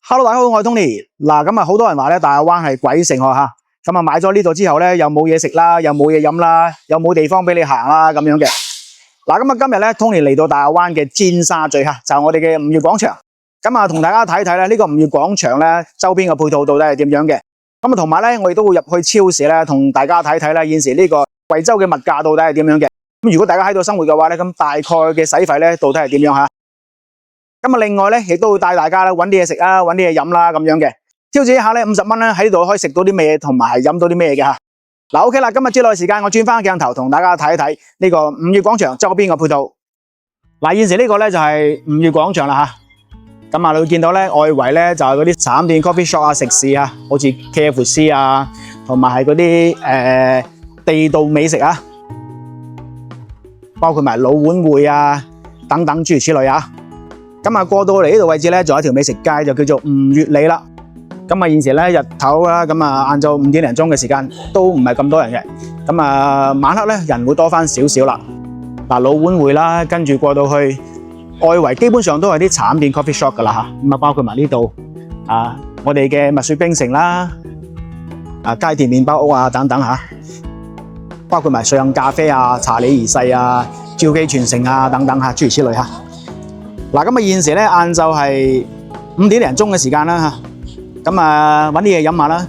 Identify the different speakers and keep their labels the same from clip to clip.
Speaker 1: Hello， 大家好，我係 Tony。嗱，咁啊，好多人話咧，大亞灣係鬼城嗬吓。咁啊，買咗呢度之後咧，又冇嘢食啦，又冇嘢飲啦，又冇地方俾你行啦，咁樣嘅。嗱，咁啊，今日咧 ，Tony 嚟到大亞灣嘅尖沙咀吓，就係我哋嘅5月廣場。咁啊，同大家睇睇咧，呢個5月廣場咧，周邊嘅配套到底係點樣嘅？咁啊，同埋咧，我亦都會入去超市咧，同大家睇睇咧，現時呢個惠州嘅物價到底係點樣嘅？咁如果大家喺度生活嘅話咧，咁大概嘅使費咧，到底係點樣吓？咁啊，另外咧，亦都會帶大家咧搵啲嘢食啦，搵啲嘢飲啦，咁樣嘅。挑戰一下咧，50蚊咧喺呢度可以食到啲咩，同埋飲到啲咩嘅吓。嗱 ，OK 啦，今日之內時間，我轉翻鏡頭同大家睇一睇呢個5月廣場周邊嘅配套。嗱，現時呢個咧就係5月廣場啦吓。咁啊，你會見到咧外圍咧就係嗰啲茶飲店、coffee shop 啊、食肆啊，好似 KFC 啊，同埋係嗰啲地道美食啊，包括埋老碗燴啊等等諸如此類啊。咁啊，過到嚟呢度位置咧，仲有一條美食街，就叫做吳月里啦。咁啊，現時咧日頭啦，咁啊晏晝5點零鐘嘅時間都唔係咁多人嘅。咁啊，晚黑咧人會多翻少少啦。嗱，老碗燴啦，跟住過到去外圍，基本上都係啲茶飲店 coffee shop 噶啦吓。咁啊，包括埋呢度啊，我哋嘅蜜雪冰城啦，啊街田麵包屋啊等等吓，包括埋瑞幸咖啡啊、查理二世啊、兆記傳承啊等等吓，諸如此類吓。嗱，咁啊現時咧晏晝係5點零鐘嘅時間啦吓，咁啊搵啲嘢飲下啦。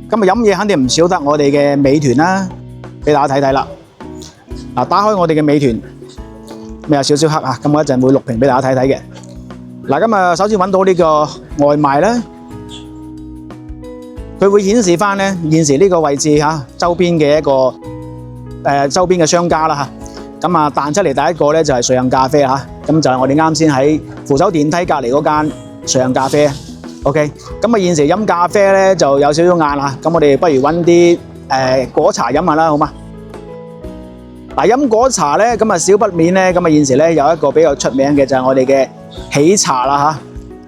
Speaker 1: 咁啊飲嘢肯定唔少得我哋嘅美團啦，俾大家睇睇啦。嗱，打開我哋嘅美團，咩有少少黑啊，咁我一陣會錄屏俾大家睇睇嘅。嗱，咁啊首先搵到呢個外賣啦，佢會顯示翻咧現時呢個位置吓周邊嘅一個周邊嘅商家啦吓。咁啊彈出嚟第一個咧就係瑞幸咖啡吓，咁就係我哋啱先喺扶手電梯隔離嗰間瑞幸咖啡。OK， 咁啊現時飲咖啡咧就有少少晏啦，咁我哋不如揾啲果茶飲下啦，好嗎？嗱，飲果茶咧，咁啊少不免咧，咁啊現時咧有一個比較出名嘅就係我哋嘅喜茶啦吓。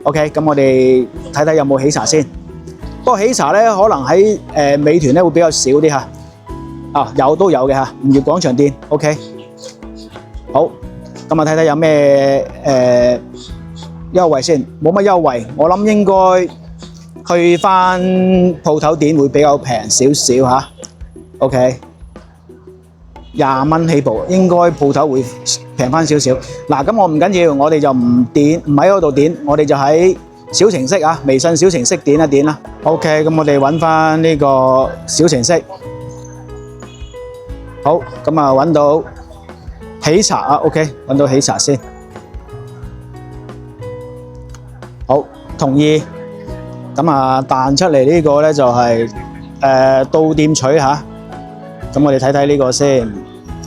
Speaker 1: OK， 咁我哋睇睇有冇喜茶先。不過喜茶咧可能喺美團咧會比較少啲吓。啊，有都有嘅吓，5月廣場店。OK。好，咁啊睇睇有咩優惠先，冇乜優惠，我諗應該去翻鋪頭店會比較平少少吓。OK， 20蚊起步，應該鋪頭會平翻少少。嗱，咁我唔緊要，我哋就唔喺嗰度點，我哋就喺小程式啊，微信小程式點一點啦。OK， 咁我哋揾翻呢個小程式，好，咁啊揾到喜茶啊 ，OK， 揾到喜茶先，好，同意。咁啊彈出嚟呢個咧就係到店取吓，咁我哋睇睇呢個先。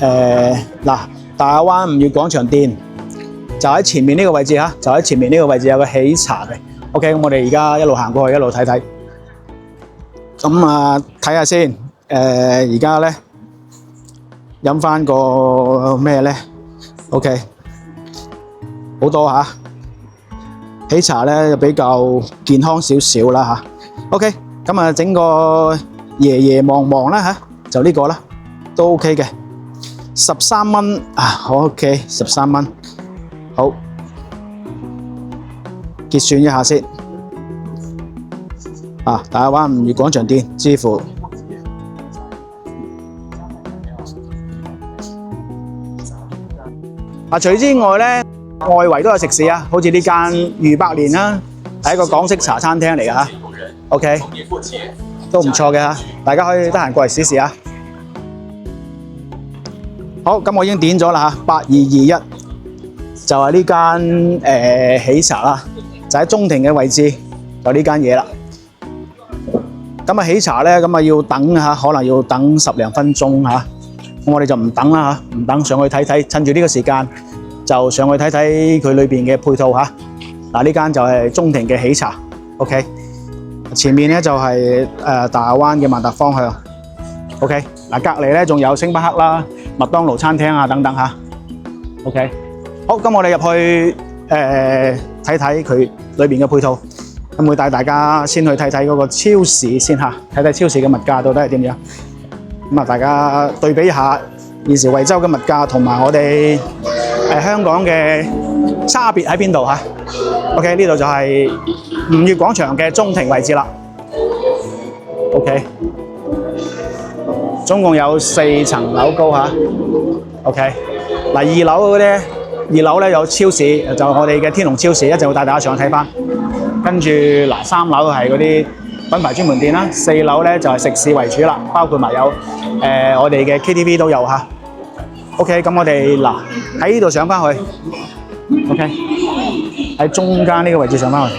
Speaker 1: 嗱，大亞灣5月廣場店就喺前面呢個位置吓，就喺前面呢個位置有個喜茶嘅。OK， 咁我哋而家一路行過去，一路睇睇。咁啊睇下先，而家咧。飲翻個咩咧 ？OK， 好多吓，喜茶咧就比較健康少少啦吓。OK， 咁啊整個爺爺望望啦吓，就呢個啦，都 OK 嘅，13蚊啊 ，OK， 13蚊，好，結算一下先。啊，大亞灣5月廣場店支付。除此之外咧，外圍都有食肆啊，好似呢間余百年啦，係一個港式茶餐廳嚟嘅嚇。OK， 都唔錯嘅嚇，大家可以得閒過嚟試試啊。好，咁我已經點咗啦嚇，8221就係呢間喜茶啦，就喺中庭嘅位置，就呢間嘢啦。咁啊喜茶咧，咁啊要等嚇，可能要等10零分鐘嚇。咁我哋就唔等啦嚇，唔等上去睇睇，趁住呢個時間就上去睇睇佢裏邊嘅配套嚇。嗱，呢間就係中庭嘅喜茶 ，OK。前面咧就係大亞灣嘅萬達方向 ，OK。嗱，隔離咧仲有星巴克啦、麥當勞餐廳啊等等嚇 ，OK。好，咁我哋入去睇睇佢裏邊嘅配套，咁會帶大家先去睇睇嗰個超市先嚇，睇睇超市嘅物價到底係點樣。咁啊，大家對比下現時惠州嘅物價同埋我哋香港嘅差別喺邊度嚇 ？OK， 呢度就係吳越廣場嘅中庭位置啦。OK， 總共有4層樓高嚇。OK， 嗱2樓嗰啲，2樓咧有超市，就我哋嘅天龍超市，一陣會帶大家上去睇翻。跟住嗱3樓係嗰啲品牌專門店啦，4樓咧就係食肆為主啦，包括埋有我哋嘅 KTV 都有嚇。OK， 咁我哋嗱喺呢度上翻去 ，OK， 喺中間呢個位置上翻去，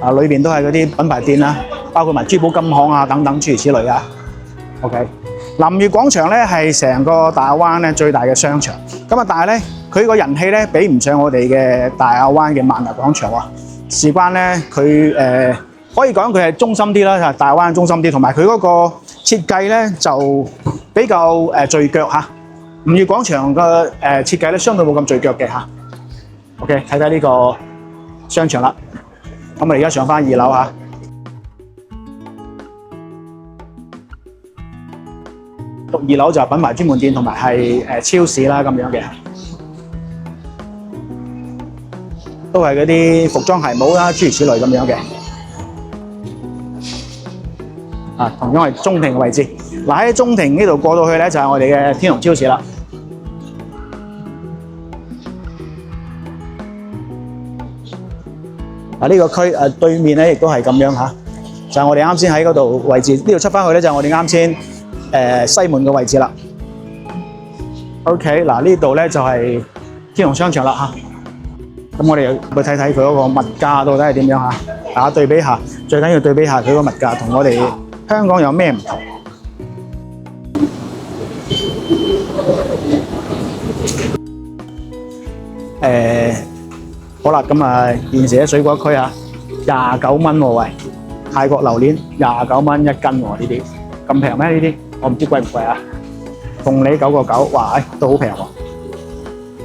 Speaker 1: 裏邊都係嗰啲品牌店啦，包括埋珠寶金行啊等等諸如此類啊。OK， 吳越廣場咧係成個大亞灣咧最大嘅商場，咁啊但係咧佢個人氣咧比唔上我哋嘅大亞灣嘅萬達廣場喎。事關咧佢可以講佢係中心啲啦，大亞灣中心啲，同埋佢嗰個設計咧就比較聚腳嚇。吳越廣場嘅設計咧相對冇咁聚腳嘅嚇。OK， 睇睇呢個商場啦。咁我哋而家上翻2樓嚇。2樓就係品牌專門店同埋係超市啦咁樣嘅，都係嗰啲服裝鞋帽啦諸如此類咁樣嘅。同樣係中庭嘅位置。嗱喺中庭呢度過到去咧就係我哋嘅天龍超市啦。呢個區對面咧亦都係咁樣嚇，就係我哋啱先喺嗰度位置。呢度出翻去咧就係我哋啱先西門嘅位置啦。OK， 嗱呢度咧就係天龍商場啦嚇。咁我哋又去睇睇佢嗰個物價到底係點樣嚇，大家對比下，最緊要對比下佢個物價同我哋香港有咩唔同。好啦，咁啊現時喺水果區啊，29蚊喎喂，泰國榴蓮29蚊1斤喎，呢啲咁平咩？呢啲我唔知貴唔貴啊。鳳梨9個9，哇，都好平喎。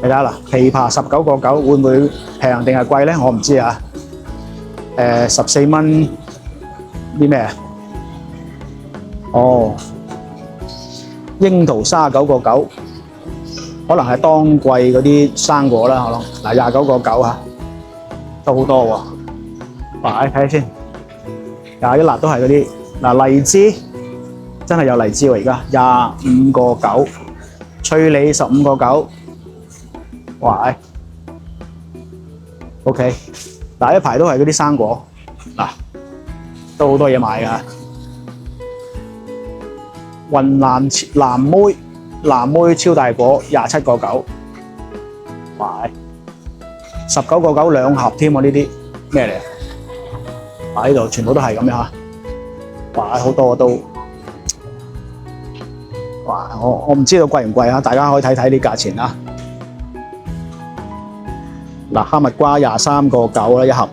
Speaker 1: 你睇下嗱，枇杷19個9，會唔會平定係貴咧？我唔知啊。14蚊啲咩啊？哦，櫻桃39個9，可能係當季嗰啲生果啦，可能嗱29個9嚇，都好多喎。哇，睇下先，一粒都係嗰啲嗱荔枝，真係有荔枝喎，而家25個9，翠梨15個9，哇，OK， 嗱一排都係嗰啲生果，嗱都好多嘢買㗎。雲南藍莓超大果27個9，哇，19個9兩盒添喎，呢啲咩嚟啊？呢度全部都係咁樣嚇，哇好多都，哇我唔知道貴唔貴啊，大家可以睇睇啲價錢啊。嗱哈密瓜23個9啦一盒，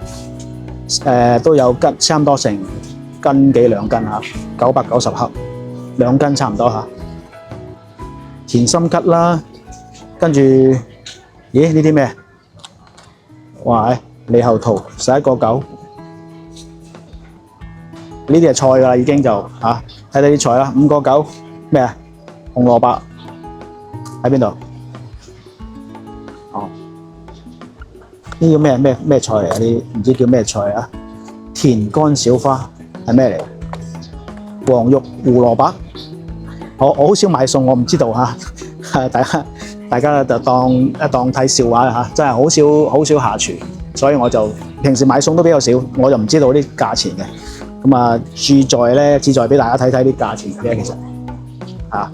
Speaker 1: 都有斤差唔多成斤幾2斤嚇，990克2斤差唔多嚇。甜心桔啦，跟住咦呢啲咩？哇！獼猴桃11個9，呢啲係菜㗎啦，已經就嚇睇睇啲菜啦，5個9咩啊？紅蘿蔔喺邊度？哦，呢個咩菜嚟啊？呢唔知叫咩菜啊？田乾小花係咩嚟？黃肉胡蘿蔔。我好少買餸，我唔知道嚇，大家就當睇笑話嚇，真係好少下廚，所以我就平時買餸都比較少，我就唔知道啲價錢嘅。咁啊，志在俾大家睇睇啲價錢嘅其實嚇。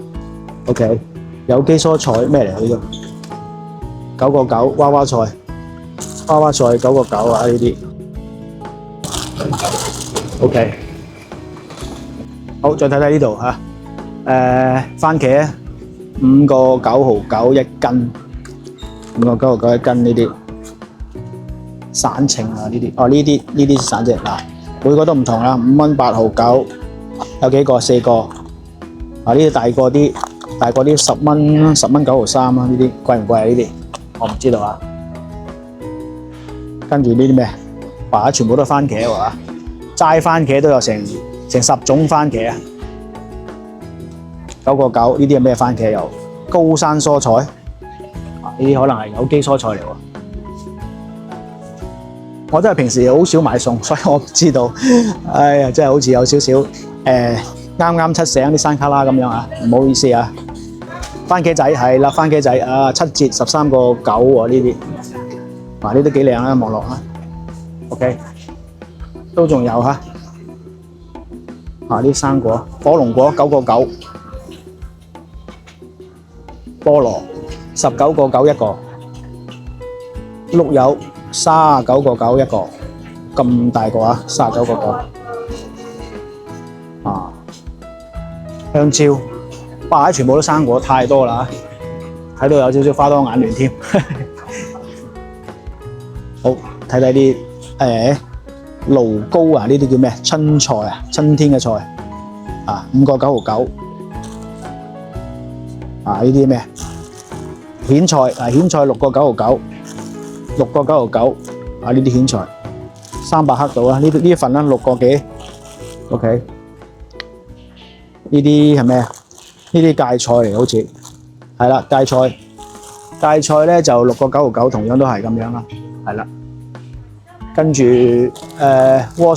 Speaker 1: OK， 有機蔬菜咩嚟呢個？9個9娃娃菜9個9啊呢啲。OK， 好，再睇睇呢度嚇。番茄5個9毫9一斤，5個9毫9一斤呢啲散情啊呢啲，哦呢啲散情嗱，每個都唔同啦，5蚊8毫9，有幾個4個，啊呢啲大個啲10蚊9毫3啊，呢啲貴唔貴啊？呢啲我唔知道啊。跟住呢啲咩？哇，全部都係番茄喎，齋番茄都有成10種番茄啊！9個9呢啲係咩番茄？有高山蔬菜，呢啲可能係有機蔬菜嚟喎。我真係平時好少買餸，所以我唔知道。哎呀，真係好似有少少啱啱出醒啲山卡拉咁樣啊，唔好意思啊。番茄仔係啦，番茄仔啊，7折13個9喎呢啲。嗱呢都幾靚啊，望落啊。OK， 都仲有嚇。啲生果，火龍果9個9，菠蘿19個9一個，碌柚39個9一個，咁大個啊，39個9。香蕉，哇！全部都生果，太多啦，睇到有少少花多眼亂添。好，睇睇啲蘆蒿啊，呢啲叫咩？春菜啊，春天嘅菜啊，5個9毫9。呢啲咩？蜆菜啊，蜆菜6個9毫9，6個9毫9。呢啲蜆菜300克到啦，呢一份啦6個幾。OK， 呢啲係咩啊？呢啲芥菜嚟，好似係啦，芥菜。芥菜咧就6個9毫9，同樣都係咁樣啦，係啦。跟住萵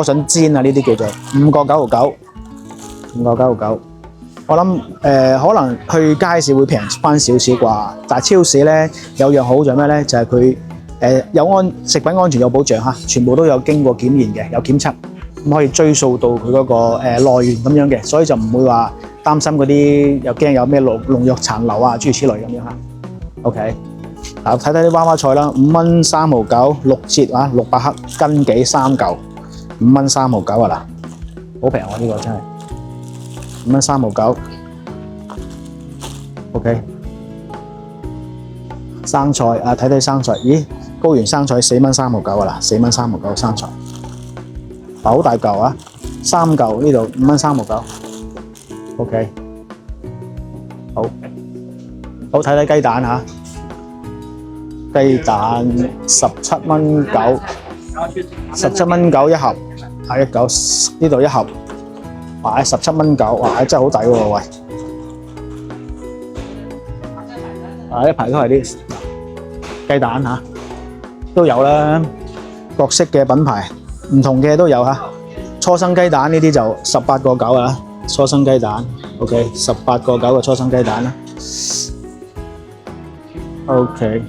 Speaker 1: 筍煎啊，呢啲叫做5個9毫9，5個9毫9。我諗可能去街市會平翻少少啩，但係超市咧有樣好就係咩咧？就係佢有食品安全有保障嚇，全部都有經過檢驗嘅，有檢測，咁可以追溯到佢嗰個來源咁樣嘅，所以就唔會話擔心嗰啲又驚有咩農藥殘留啊諸如此類咁樣嚇。OK。嗱，睇睇啲娃娃菜啦，5蚊3毫9，6折啊，600克，斤幾3嚿，5蚊3毫9啊嗱，好平喎呢個真係，5蚊3毫9。OK， 生菜啊，睇睇生菜，咦，高原生菜4蚊3毫9啊嗱，4蚊3毫9生菜，好大嚿啊，3嚿呢度5蚊3毫9。OK， 好睇睇雞蛋嚇。雞蛋17蚊9，17蚊9一盒，19呢度一盒，哇！17蚊9，哇！真係好抵喎，喂！呢排都係啲雞蛋嚇，都有啦，各式嘅品牌，唔同嘅都有嚇。初生雞蛋呢啲就18個9啊，初生雞蛋 ，OK， 18個9嘅初生雞蛋啦 ，OK。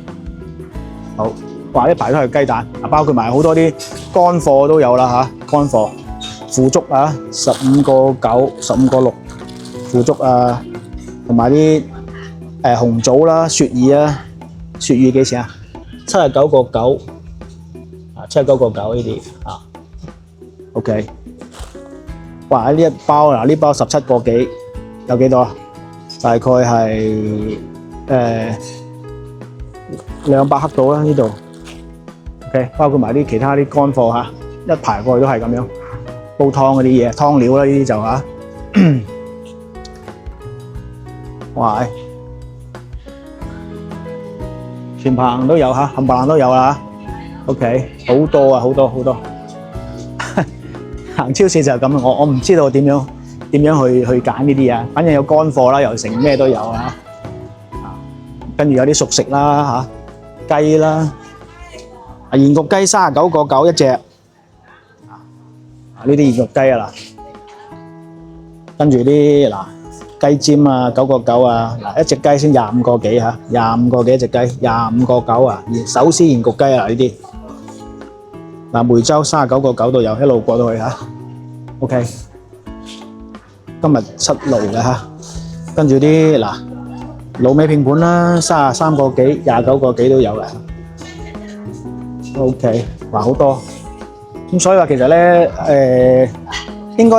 Speaker 1: 好，哇！呢排都係雞蛋，包括埋好多啲乾貨都有啦嚇，乾貨腐竹啊，15個9、15個6，腐竹啊，同埋啲紅棗啦、雪耳啊，雪耳幾錢啊？79個9，啊79個9呢啲啊 ，OK。哇！呢一包嗱，呢包17個幾，有幾多啊？大概係200克到啦呢度 ，OK， 包括埋啲其他啲乾貨嚇，一排過去都係咁樣，煲湯嗰啲嘢，湯料啦呢啲就嚇，哇！全棚都有嚇，冚唪唥都有啦 ，OK， 好多啊，好多好多，行超市就係咁，我唔知道點樣去揀呢啲啊，反正有乾貨啦，又成咩都有啊，跟住有啲熟食啦嚇。雞啦，鹽焗雞39個9一隻，呢啲鹽焗雞啊嗱，跟住啲嗱雞尖啊9個9啊，嗱一隻雞先25個幾嚇，25個幾一隻雞，25個9啊，手撕鹽焗雞啊呢啲，嗱梅州39個9度有，一路過到去嚇 ，OK， 今日出爐嘅嚇，跟住啲嗱。滷味拼盤啦，33個幾，29個幾都有嘅。OK， 哇好多。咁所以話其實咧，應該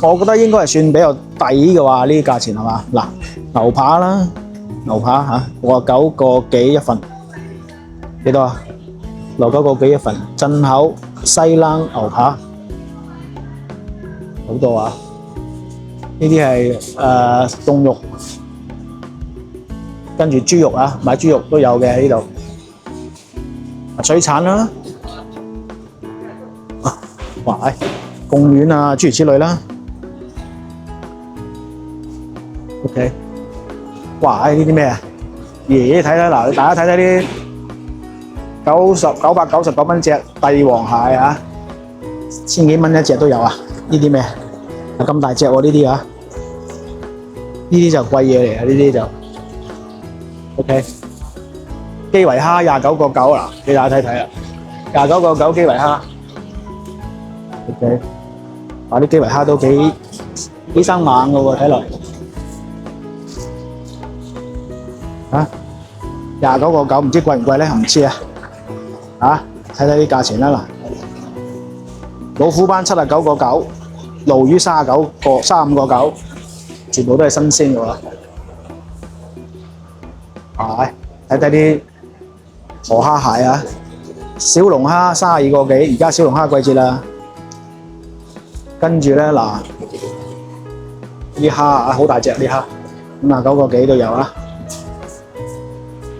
Speaker 1: 我覺得應該係算比較抵嘅話，呢啲價錢係嘛？嗱，牛扒啦，牛扒嚇，69個幾一份，幾多啊？69個幾一份，進口西冷牛扒，好多啊！呢啲係凍肉。跟住豬肉啊，買豬肉都有嘅喺呢度，水產啦，哇，貢丸啊，諸如此類啦。OK，哇，呢啲咩啊？咦，睇睇嗱，大家睇睇啲999蚊隻帝王蟹啊，1000幾蚊一隻都有啊！呢啲咩？咁大隻喎呢啲啊！呢啲就貴嘢嚟啊！呢啲就 OK。基圍蝦29.9啦，俾大家睇睇啦，29.9基圍蝦。OK。啲基圍蝦都幾生猛嘅喎，睇落。啊，29.9唔知貴唔貴咧？唔知啊。啊，睇睇啲價錢啦嗱。老虎斑79.9，鱸魚35.9，全部都係新鮮嘅喎。係，睇睇啲河蝦蟹啊，小龍蝦32個幾，而家小龍蝦季節啦。跟住咧嗱，啲蝦啊好大隻啲蝦，59個幾都有啊。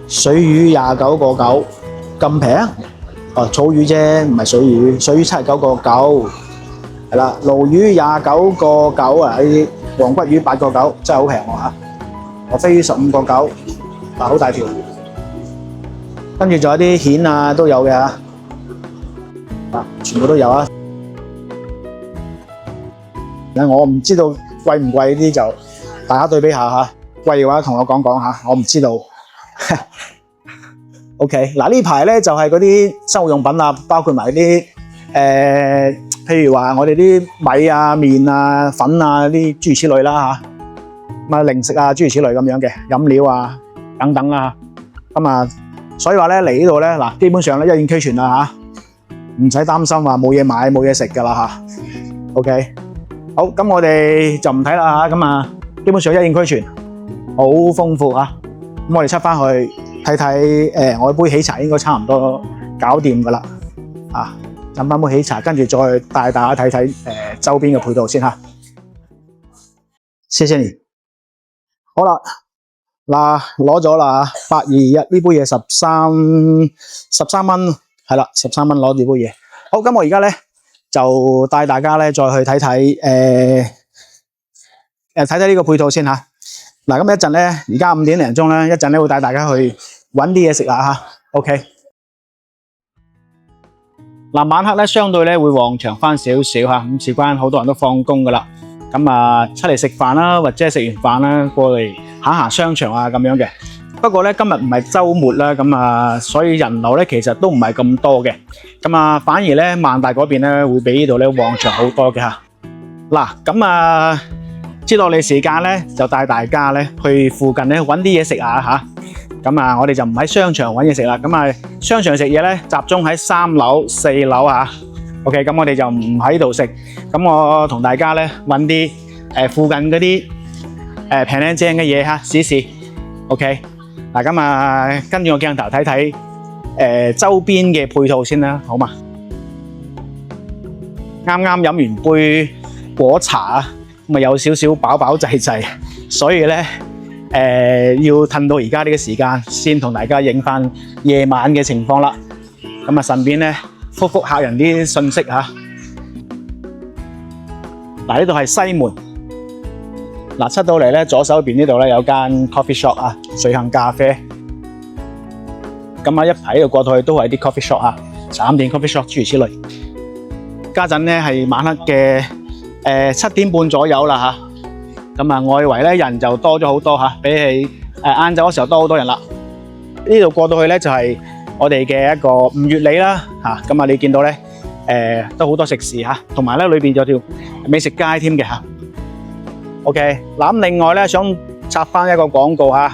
Speaker 1: 水魚29.9，咁平？哦，草魚啫，唔係水魚。水魚79.9，係啦。鱸魚29.9啊，呢啲黃骨魚8.9，真係好平喎嚇。河飛魚15.9，嗱好大條。跟住仲有啲蜆啊都有嘅嚇，啊全部都有啊。我唔知道貴唔貴呢啲就大家對比下嚇，貴嘅話同我講講嚇，我唔知道。OK， 嗱呢排咧就係嗰啲生活用品啊，包括埋啲譬如話我哋啲米啊、麵啊、粉啊啲諸如此類啦嚇，咁啊零食啊諸如此類咁樣嘅飲料啊等等啦，咁啊所以話咧嚟呢度咧嗱，基本上咧一應俱全啦嚇，唔使擔心話冇嘢買冇嘢食㗎啦嚇。OK。好，咁我哋就唔睇啦嚇，咁啊，基本上一應俱全，好豐富啊！咁我哋出翻去睇睇，我杯喜茶應該差唔多搞掂噶啦，啊，飲翻杯喜茶，跟住再帶大家睇睇周邊嘅配套先嚇。謝謝你。好啦，嗱攞咗啦嚇，821呢杯嘢13蚊，係啦，13蚊攞住杯嘢。好，咁我而家咧。就帶大家咧再去睇睇睇睇呢個配套先嚇。嗱咁一陣咧，而家5點零鐘咧，一陣咧會帶大家去揾啲嘢食啦嚇。OK。嗱晚黑咧相對咧會旺場翻少少嚇，咁事關好多人都放工噶啦。咁啊出嚟食飯啦，或者食完飯啦，過嚟行行商場啊咁樣嘅。不過咧今日唔係週末啦，咁啊，所以人流咧其實都唔係咁多嘅，咁啊，反而咧萬大嗰邊咧會比呢度咧旺場好多嘅嚇。嗱，咁啊，接落嚟時間咧就帶大家咧去附近咧揾啲嘢食啊嚇。咁啊，我哋就唔喺商場揾嘢食啦，咁啊，商場食嘢咧集中喺3樓、4樓嚇。OK， 咁我哋就唔喺度食，咁我同大家咧揾啲附近嗰啲平靚正嘅嘢嚇試試。OK。嗱咁啊，跟住我鏡頭睇睇周邊嘅配套先啦，好嘛？啱啱飲完杯果茶啊，咁啊有少少飽飽滯滯，所以咧要褪到而家呢個時間先同大家影翻夜晚嘅情況啦。咁啊順便咧覆客人啲信息嚇。嗱呢度係西門。嗱，出到嚟咧，左手邊呢度咧有間 coffee shop 啊，瑞幸咖啡。咁啊，一排呢度過到去都係啲 coffee shop 啊，茶飲店 coffee shop 諸如此類。家陣咧係晚黑嘅7點半左右啦嚇。咁啊，外圍咧人就多咗好多嚇，比起晏晝嗰時候多好多人啦。呢度過到去咧就係我哋嘅一個5月里啦嚇。咁啊，你見到咧都好多食肆嚇，同埋咧裏邊有條美食街添嘅嚇。OK， 嗱咁另外咧想插翻一個廣告嚇，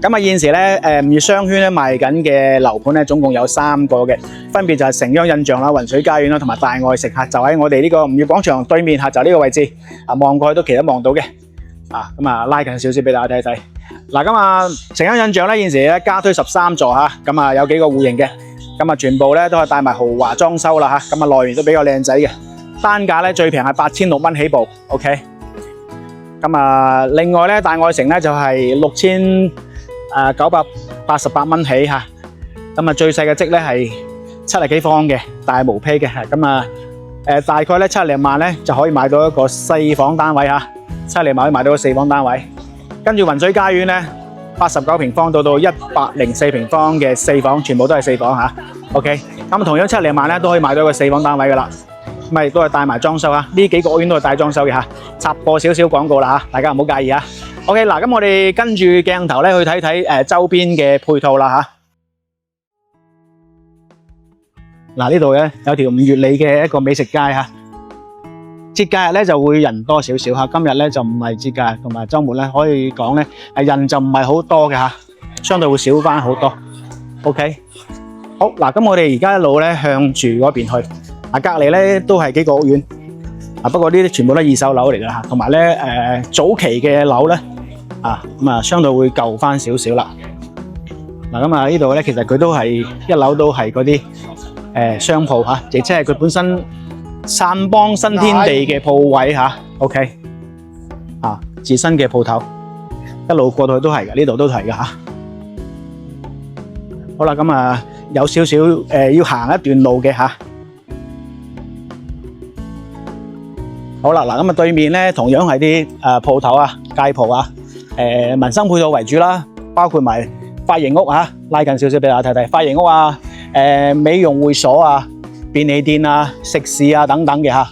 Speaker 1: 咁啊現時咧5月商圈咧賣緊嘅樓盤咧總共有3個嘅，分別就係城央印象啦、雲水家苑啦同埋大愛食客，就喺我哋呢個5月廣場對面嚇，就呢個位置啊，望過去都其實望到嘅，啊咁啊拉近少少俾大家睇睇。嗱咁啊城央印象咧現時咧加推13座嚇，咁啊有幾個戶型嘅，咁啊全部咧都係帶埋豪華裝修啦嚇，咁啊內園都比較靚仔嘅，單價咧最平係8600蚊起步 ，OK。咁啊，另外咧，大愛城咧就係6988蚊起嚇。咁啊，最細嘅積咧係70幾方嘅大毛坯嘅，咁啊，大概咧70萬咧就可以買到一個4房單位嚇，70萬可以買到個4房單位。跟住雲水家苑咧89平方到104平方嘅4房，全部都係4房嚇。OK， 咁同樣70萬咧都可以買到一個4房單位噶啦。咁亦都係帶埋裝修啊！呢幾個屋苑都係帶裝修嘅嚇。插播少少廣告啦嚇，大家唔好介意啊。OK， 嗱，咁我哋跟住鏡頭咧去睇睇周邊嘅配套啦嚇。嗱，呢度咧有條5月里嘅一個美食街嚇。節假日咧就會人多少少嚇，今日咧就唔係節假日，同埋週末咧可以講咧人就唔係好多嘅嚇，相對會少翻好多。OK， 好嗱，咁我哋而家一路咧向住嗰邊去，隔離咧都係幾個屋苑，不過呢啲全部都係2手樓嚟㗎嚇，同埋咧早期嘅樓咧咁啊相對會舊翻少少啦。嗱咁啊呢度咧其實佢都係一樓都係嗰啲商鋪嚇，亦即係佢本身散邦新天地嘅鋪位嚇 ，OK， 自身嘅鋪頭一路過到去都係嘅，呢度都係嘅嚇。好啦，咁啊有少少要行一段路嘅嚇。好啦，嗱咁啊對面咧同樣係啲鋪頭啊、街鋪啊，民生配套為主啦，包括埋髮型屋嚇，拉近少少俾大家睇睇，髮型屋啊、美容會所啊。便利店啊、食肆啊等等嘅嚇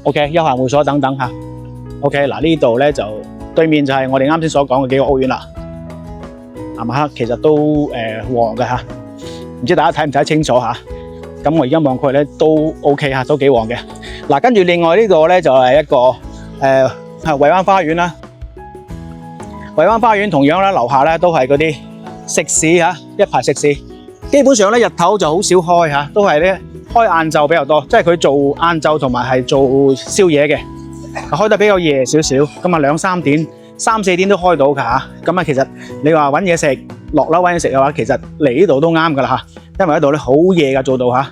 Speaker 1: ，OK， 休閒會所等等嚇 ，OK， 嗱呢度咧就對面就係我哋啱先所講嘅幾個屋苑啦，晚黑其實都旺嘅嚇，唔知大家睇唔睇得清楚嚇？咁我而家望過去咧都 OK 嚇，都幾旺嘅。嗱，跟住另外呢度咧就係一個惠灣花園啦，惠灣花園同樣咧樓下咧都係嗰啲食肆嚇，一排食肆，基本上咧日頭就好少開嚇，都係咧。開晏晝比較多，即係佢做晏晝同埋係做宵夜嘅，開得比較夜少少。咁啊2、3點、3、4點都開到㗎嚇。咁啊其實你話揾嘢食，落樓揾嘢食嘅話，其實嚟呢度都啱㗎啦嚇。因為呢度咧好夜㗎做到嚇，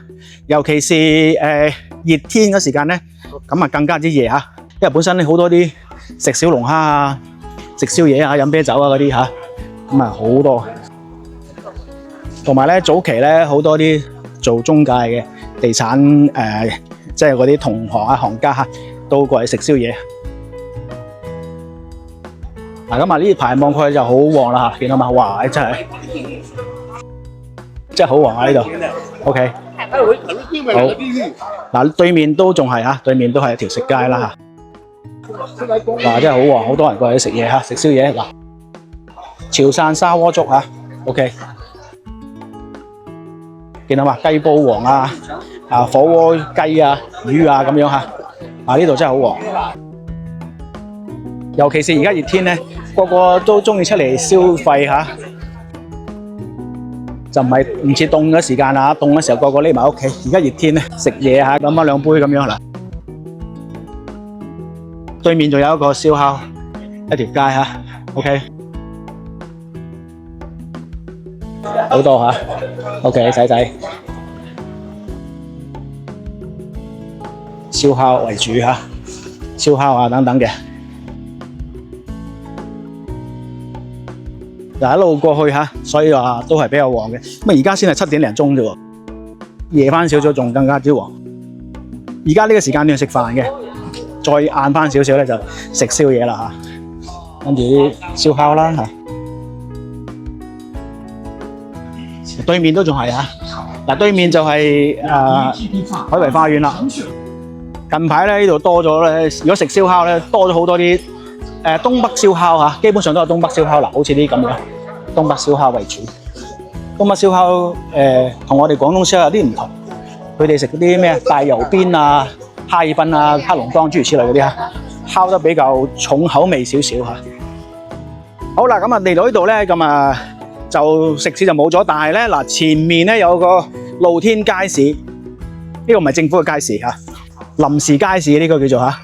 Speaker 1: 尤其是熱天嘅時間咧，咁啊更加之夜嚇。因為本身咧好多啲食小龍蝦啊、食宵夜啊、飲啤酒啊嗰啲嚇，咁啊好多。同埋咧早期咧好多啲做中介嘅。地產即係嗰啲同行啊、行家嚇，都過嚟食宵夜。嗱咁啊，呢排望過去就好旺啦嚇，見到嘛？哇！真係好旺啊呢度。OK， 好。嗱，對面都仲係嚇，對面都係一條食街啦嚇。哇！真係好旺，好多人過嚟食嘢嚇，食宵夜。嗱，潮汕砂鍋粥嚇 ，OK。見到嘛？雞煲王啊！火鍋雞啊、魚啊咁樣嚇，呢度真係好旺。尤其是而家熱天咧，個個都中意出嚟消費嚇，就唔似凍嘅時間啦，凍嘅時候個個匿埋屋企。而家熱天咧，食嘢嚇，飲翻2杯咁樣啦。對面仲有一個燒烤，一條街嚇 ，OK， 好多嚇 ，OK， 仔。燒烤為主嚇，燒烤啊等等嘅。嗱一路過去嚇，所以話都係比較旺嘅。咁而家先係7點零鐘啫喎，夜翻少少仲更加之旺。而家呢個時間段食飯嘅，再晏翻少少咧就食宵夜啦嚇。跟住啲燒烤啦嚇，對面都仲係嚇。嗱對面就係海維花園啦。近排咧呢度多咗咧，如果食燒烤咧多咗好多啲東北燒烤嚇，基本上都係東北燒烤啦，好似啲咁樣，東北燒烤為主。東北燒烤同我哋廣東燒烤有啲唔同，佢哋食嗰啲咩大油邊啊、蝦耳賓啊、黑龍江諸如此類嗰啲嚇，烤得比較重口味少少嚇。好啦，咁啊嚟到呢度咧，咁啊就食肆就冇咗，但係咧嗱前面咧有個露天街市，呢個唔係政府嘅街市嚇。臨時街市呢個叫做嚇，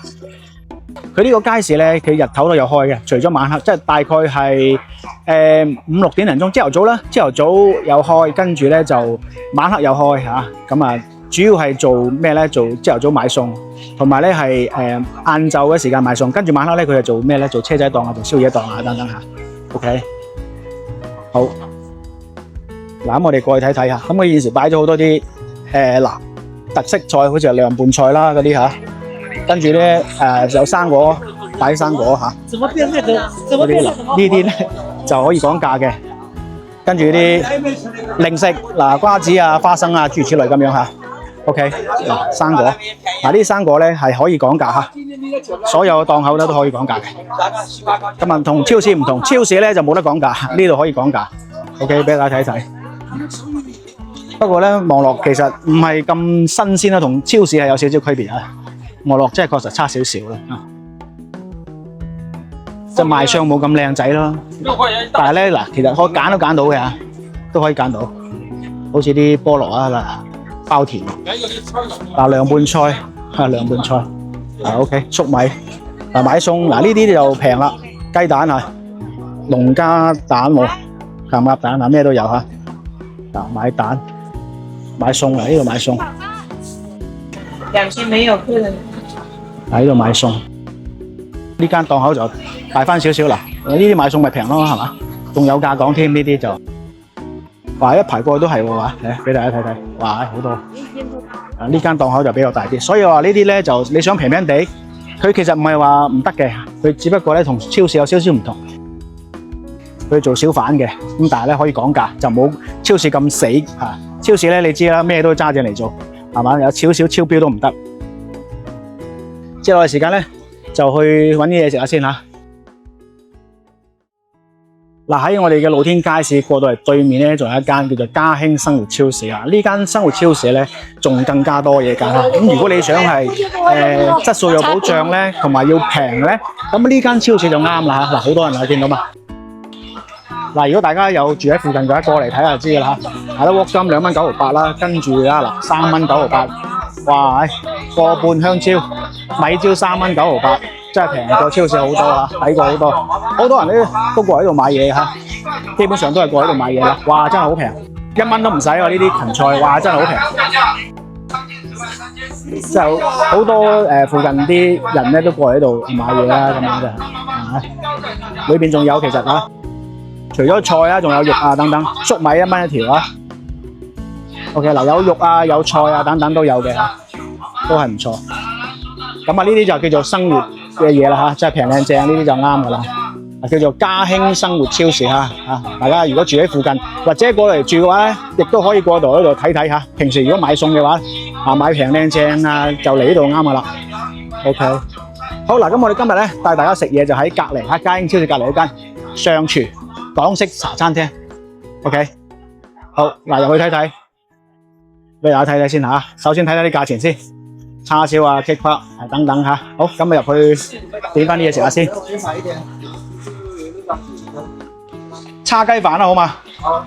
Speaker 1: 佢呢個街市咧，佢日頭都有開嘅，除咗晚黑，即係大概係5、6點零鐘，朝頭早啦，朝頭早有開，跟住咧就晚黑有開嚇，咁啊主要係做咩咧？做朝頭早買餸，同埋咧係晏晝嘅時間買餸，跟住晚黑咧佢就做咩咧？做車仔檔啊，做宵夜檔啊等等嚇。OK， 好，嗱咁我哋過去睇睇嚇，咁佢現時擺咗好多啲嗱。特色菜好似係涼拌菜啦嗰啲嚇，跟住咧有生果，擺啲生果嚇。呢啲咧就可以講價嘅。跟住啲零食嗱，瓜子啊、花生啊諸如此類咁樣嚇。OK 嗱，生果嗱，呢啲生果咧係可以講價嚇，所有檔口咧都可以講價嘅。咁啊，同超市唔同，超市咧就冇得講價，呢度可以講價。OK， 俾大家睇一睇。不過咧，望落其實唔係咁新鮮啦，同超市係有少少區別啊。望落真係確實差少少啦。就賣相冇咁靚仔咯，但係咧嗱，其實可以揀都揀到嘅嚇，都可以揀到，好似啲菠蘿啊嗱，包田嗱，涼拌菜嚇，涼拌菜啊 OK， 粟米嗱，買餸嗱，呢啲就平啦，雞蛋啊，農家蛋喎，鹹鴨蛋啊，咩都有嚇，嗱，買蛋買餸嚟，呢度買餸，
Speaker 2: 兩天沒有客人，
Speaker 1: 喺度買餸。呢間檔口就大翻少少啦，呢啲買餸咪平咯，係嘛？仲有價講添，呢啲就哇一排過去都係喎，哇！嚟俾大家睇睇，哇好多。呢間檔口就比較大啲，所以話呢啲咧就你想平平地，佢其實唔係話唔得嘅，佢只不過咧同超市有少少唔同。佢做小販嘅，咁但係咧可以講價，就冇超市咁死嚇。超市咧你知啦，咩都揸正嚟做，係嘛？有少少超標都唔得。接落嚟時間咧。就去揾啲嘢食下先嚇。嗱，喺我哋嘅露天街市過到嚟對面咧，仲有一間叫做嘉興生活超市啊。呢間生活超市咧，仲更加多嘢揀。咁如果你想係質素有保障咧，同埋要平咧，咁呢間超市就啱啦嚇。嗱，好多人去見到嘛。嗱，如果大家有住喺附近嘅話，過嚟睇下就知㗎啦嚇。係啦，鑊金2蚊9毫8啦，跟住啊嗱3蚊9毫8，哇！個半香蕉、米椒3蚊9毫8，真係平過超市好多啊，抵過好多。好多人咧都過喺度買嘢嚇，基本上都係過喺度買嘢啦。哇，真係好平，1蚊都唔使喎！呢啲芹菜，哇，真係好平。就好多附近啲人咧都過喺度買嘢啦，咁樣嘅。裏邊仲有其實嚇，除咗菜啊，仲有肉啊等等，粟米1蚊一條啊。OK 嗱，有肉啊，有菜啊等等都有嘅，都係唔錯。咁啊，呢啲就叫做生活嘅嘢啦嚇，即係平靚正，呢啲就啱噶啦。叫做嘉興生活超市嚇，大家如果住喺附近或者過嚟住嘅話咧，亦都可以過到呢度睇睇嚇。平時如果買餸嘅話，買平靚正啊，就嚟呢度啱噶啦。OK， 好嗱，咁我哋今日咧帶大家食嘢就喺隔離嚇，嘉興超市隔離一間上廚港式茶餐廳。OK， 好嗱，入去睇睇。俾大家睇睇先嚇，首先睇睇啲價錢先，叉燒啊、棘骨等等嚇。好，咁啊入去點翻啲嘢食下先。叉雞飯啦，好嘛？好。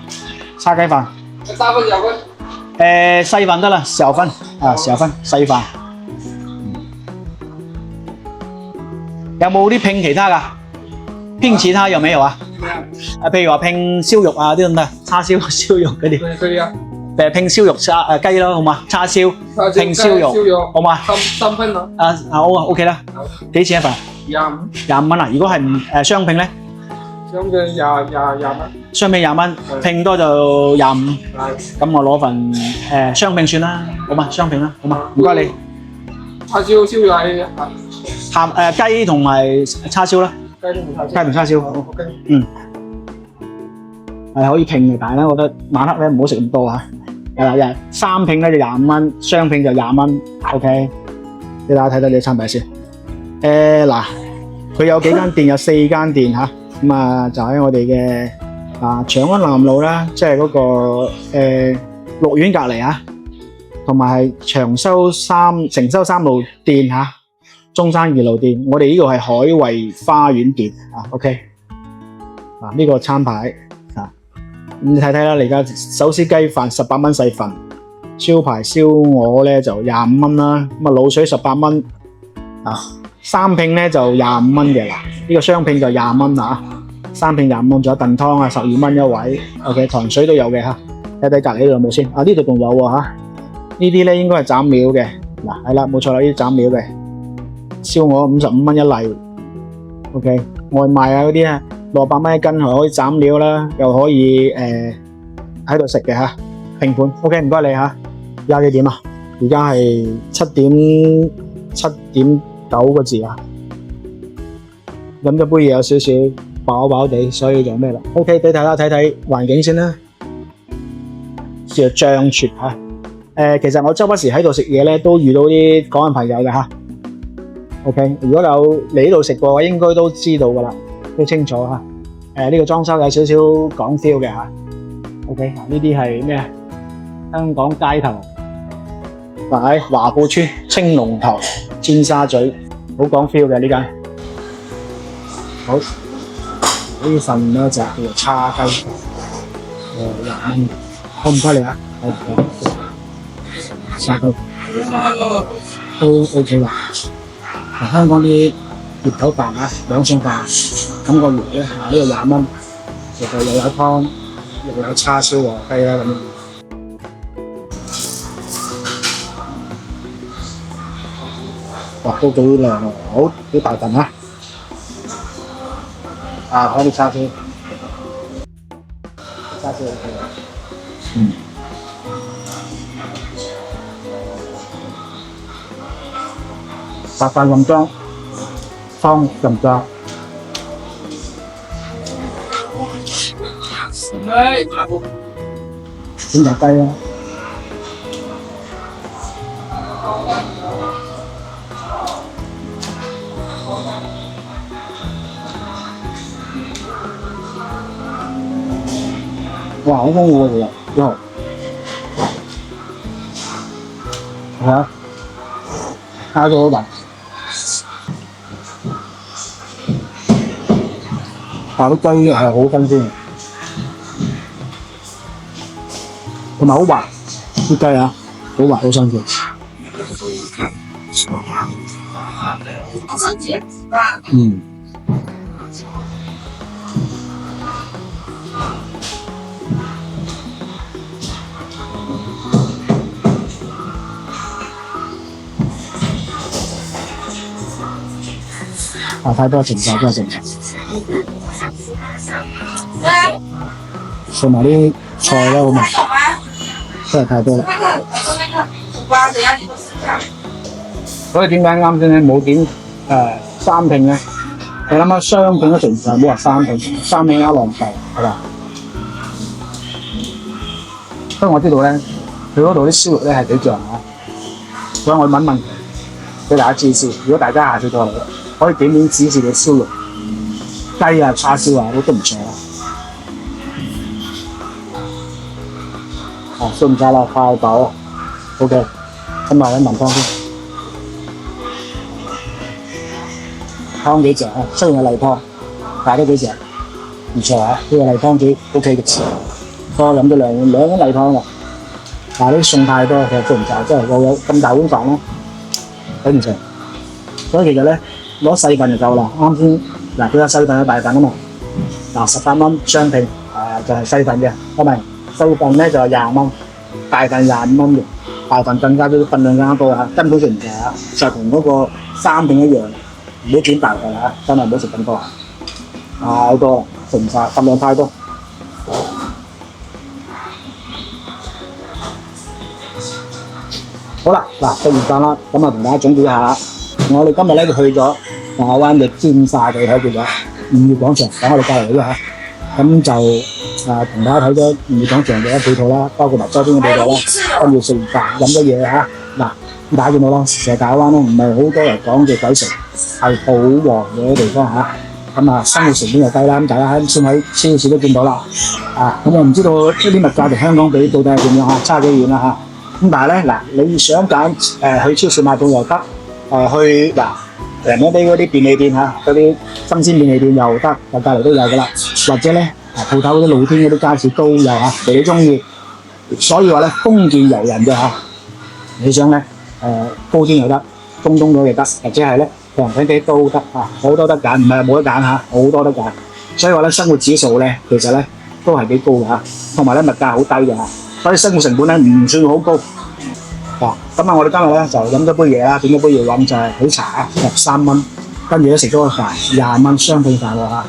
Speaker 1: 叉雞飯。3份有份。細飯得啦，小份啊，小份細飯。有冇啲拼其他㗎？拼其他有沒有啊？譬如話拼燒肉啊啲咁得，叉燒、燒肉嗰啲。可以啊。拼燒肉雞咯，好嘛？叉燒拼燒肉，好嘛？3份咯。好啊 ，OK 啦。幾錢一份？25蚊啊！如果係雙拼咧？雙拼廿蚊。雙拼20蚊，拼多就25。咁我攞份雙拼算啦，好嘛？雙拼啦，好嘛？唔該你。叉燒燒肉係雞同埋叉燒啦。雞同叉燒。OK。係可以拼嘅，但係咧，我覺得晚黑咧唔好食咁多啊。3拼咧就25蚊，雙拼就20蚊。OK， 俾大家睇睇你嘅餐牌先。嗱，佢有幾間店，有4間店嚇。咁啊，就喺我哋嘅長安南路啦，即係嗰個綠苑隔離啊，同埋係承修3路店嚇，中山2路店。我哋呢個係海惠花園店啊。OK， 嗱呢個餐牌。你睇睇啦，而家手撕雞飯18蚊細份，招牌燒鵝咧就25蚊啦，咁啊滷水18蚊，三拼咧就25蚊嘅，呢個雙拼就20蚊啦，三拼25蚊，仲有燉湯啊12蚊一位 ，OK 糖水都有嘅嚇，睇睇隔離呢度有冇先，呢度仲有喎嚇，呢啲咧應該係斬料嘅，嗱係啦冇錯啦，呢啲斬料嘅，燒鵝55蚊一例 ，OK 外賣啊嗰啲啊。600蚊一斤，可以斬料啦，又可以喺度食嘅嚇，拼盤。OK， 唔該你嚇。而家幾點啊？而家係7點9個字啊。飲咗杯嘢有少少飽飽地，所以就咩啦 ？OK， 俾大家睇睇環境先啦。叫做醬泉嚇。其實我周不時喺度食嘢咧，都遇到啲港人朋友嘅嚇。OK， 如果有嚟呢度食過，應該都知道噶啦，都清楚嚇。呢個裝修有少少港 feel 嘅嚇。OK， 呢啲係咩啊？香港街頭，喺華富村青龍頭尖沙咀，好講 feel 嘅呢間。好，呢份咧就叫做叉雞，20蚊，好唔該你啊，好，叉雞都 OK 啦。香港啲熱頭飯啊，兩餸飯，咁個魚咧呢個20蚊，其實又有湯，又有叉燒和雞啦咁樣。哇，都幾靚喎，好幾大份啊！睇啲叉燒，叉燒 OK 嘅。白飯咁裝，湯咁裝。點隻雞啊？哇，好豐富嘅其實，好，係啊，蝦都好大，啲雞係好新鮮，同埋好滑，啲雞啊，好滑好新鮮。太多情況，真係情況。送埋啲菜啦，好嘛？真係太多啦。所以點解啱先咧冇點三拼咧？你諗下雙拼都成唔冇話三拼，三拼啱浪費係嘛？不過我知道咧，佢嗰度啲燒肉咧係幾醬啊，所以我問俾大家知先。如果大家下次過嚟，可以點指示嘅燒肉、雞啊、叉燒啊都唔錯啦。算唔晒啦，太飽。OK， 咁埋啲文湯先。湯幾隻啊？雖然係例湯，但係都幾隻，唔錯啊！呢個例湯幾 OK 嘅，我飲咗兩碗例湯㗎。但係啲餸太多，其實做唔晒，真係我有咁大碗飯咧，頂唔順。所以其實咧，攞細份就夠啦。啱先嗱，佢有細份有大份啊嘛。18蚊雙拼，就係細份嘅，係咪？細份咧就係20蚊，大份25蚊嘅，大份更加啲份量更加多嚇，根本食唔晒啊！就同嗰個三拼一樣，唔好轉大份啦，真係唔好食咁多，太多啦，食唔晒，份量太多。好啦，嗱，食完飯啦，咁啊同大家總結下，我哋今日咧就去咗大灣嘅尖沙咀睇見咗5月廣場，喺我哋隔離嗰度嚇，咁就同大家睇咗5月廣場嘅配套啦，包括埋周邊嘅配套啦，跟住食完飯飲咗嘢嚇，嗱，大家見到啦，成日大灣咧唔係好多人講嘅鬼城，係好旺嘅地方嚇，咁啊生活成本又低啦，咁大家先喺超市都見到啦，咁我唔知道呢啲物價同香港比到底係點樣嚇，差幾遠啦嚇。咁但係咧，嗱，你想揀去超市買餸又得，去人哋嗰啲便利店嚇，嗰啲新鮮便利店又得，隔離都有噶啦。或者咧，鋪頭嗰啲露天嗰啲街市都有嚇，隨你中意。所以話咧，豐儉由人嘅嚇，你想咧高端又得，中東咗又得，或者係咧平平地都得嚇，好多得揀，唔係冇得揀嚇，好多得揀。所以話咧，生活指數咧，其實咧都係幾高嘅嚇，同埋咧物價好低嘅嚇。所以生活成本咧唔算好高，咁啊我哋今日咧就飲咗杯嘢啦，點咗杯嘢飲就係喜茶13蚊，跟住咧食咗個飯20蚊雙拼飯喎嚇。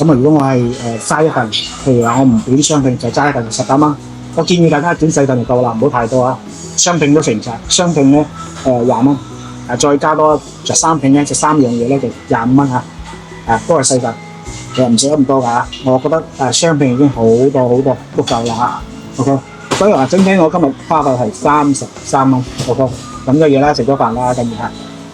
Speaker 1: 咁啊如果我係齋一份，譬如話我唔點雙拼就齋一份18蚊，我建議大家點細份就夠啦，唔好太多啊。雙拼都食唔晒，雙拼咧20蚊，再加多就三拼咧，就3樣嘢咧就25蚊嚇，都係細份。其實唔使咁多㗎，我覺得雙拼已經好多足夠啦嚇。OK， 所以話整體我今日花費係33蚊。OK， 咁嘅嘢啦，食咗飯啦，跟住嚇。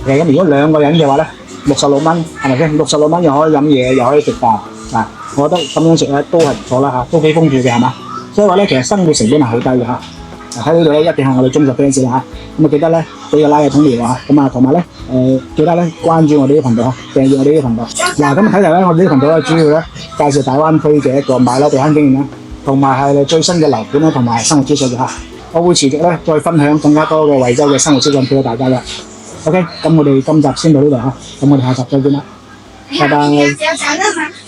Speaker 1: 咁如果兩個人嘅話咧，66蚊係咪先？66蚊又可以飲嘢，又可以食飯嗱，我覺得咁樣食咧都係唔錯啦嚇，都幾豐富嘅係嘛？所以話咧，其實生活成本係好低嘅嚇。喺呢度咧一定係我哋忠實 fans 啦嚇，咁啊記得咧俾個 like 同聊啊，咁啊同埋咧記得咧關注我哋呢個頻道啊，訂閱我哋呢個頻道。嗱咁睇嚟咧，我哋呢個頻道咧主要咧介紹大灣區嘅一個買樓地產經驗啦，同埋係最新嘅樓盤啦，同埋生活資訊嘅嚇。我會持續咧再分享更加多嘅惠州嘅生活資訊俾到大家嘅。OK， 咁我哋今集先到呢度嚇，咁我哋下集再見啦，拜拜。